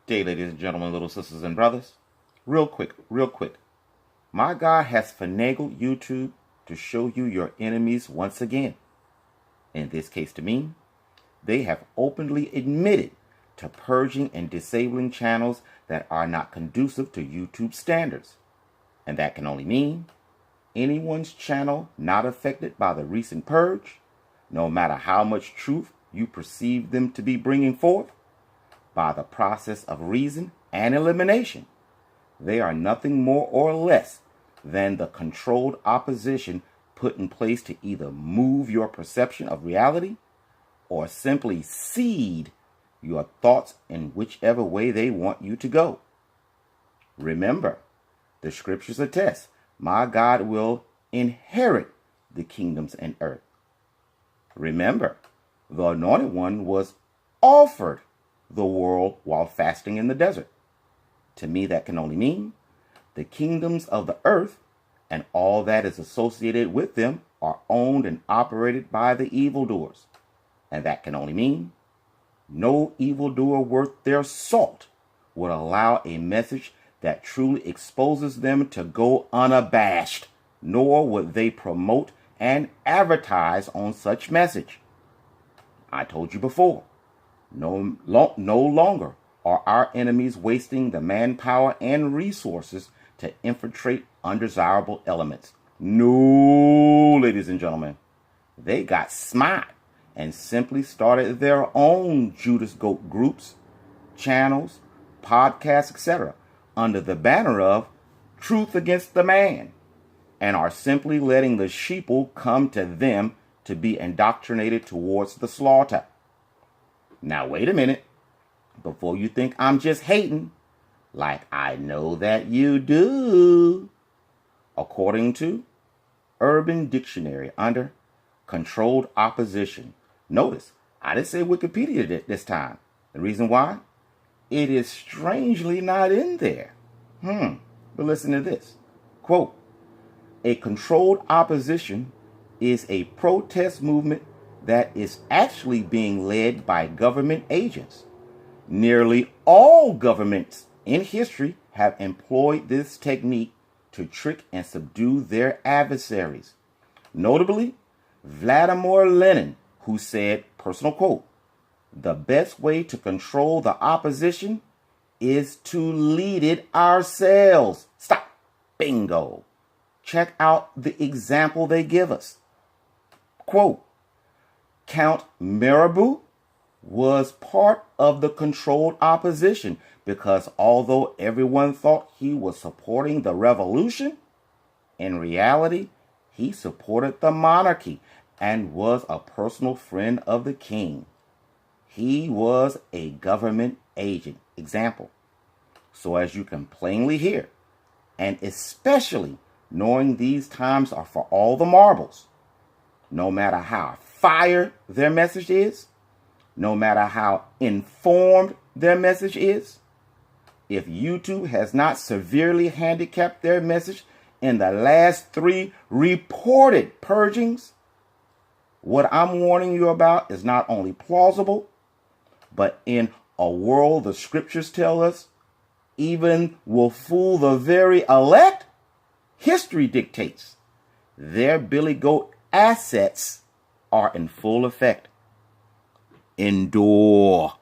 day, ladies and gentlemen, little sisters and brothers. Real quick. My God has finagled YouTube to show you your enemies once again. In this case to me, they have openly admitted to purging and disabling channels that are not conducive to YouTube standards. And that can only mean anyone's channel not affected by the recent purge, no matter how much truth you perceive them to be bringing forth, by the process of reason and elimination, they are nothing more or less than the controlled opposition put in place to either move your perception of reality or simply seed your thoughts in whichever way they want you to go. Remember, the scriptures attest, my God will inherit the kingdoms and earth. Remember, the Anointed One was offered the world while fasting in the desert. To me, that can only mean the kingdoms of the earth and all that is associated with them are owned and operated by the evildoers. And that can only mean no evildoer worth their salt would allow a message that truly exposes them to go unabashed, nor would they promote and advertise on such message. I told you before, no longer are our enemies wasting the manpower and resources to infiltrate undesirable elements. No, ladies and gentlemen, they got smart and simply started their own Judas Goat groups, channels, podcasts, etc., under the banner of Truth Against the Man, and are simply letting the sheeple come to them to be indoctrinated towards the slaughter. Now, wait a minute. Before you think I'm just hating, like I know that you do. According to Urban Dictionary under controlled opposition. Notice, I didn't say Wikipedia this time. The reason why? It is strangely not in there. But listen to this. Quote, a controlled opposition is a protest movement that is actually being led by government agents. Nearly all governments in history have employed this technique to trick and subdue their adversaries. Notably, Vladimir Lenin, who said, personal quote, the best way to control the opposition is to lead it ourselves. Stop. Bingo. Check out the example they give us. Quote, Count Mirabeau was part of the controlled opposition because although everyone thought he was supporting the revolution, in reality, he supported the monarchy and was a personal friend of the king. He was a government agent. Example. So as you can plainly hear, and especially knowing these times are for all the marbles, no matter how fire their message is, no matter how informed their message is, if YouTube has not severely handicapped their message in the last 3 reported purgings, what I'm warning you about is not only plausible, but in a world the scriptures tell us even will fool the very elect, history dictates their Billy Goat assets are in full effect. Endure.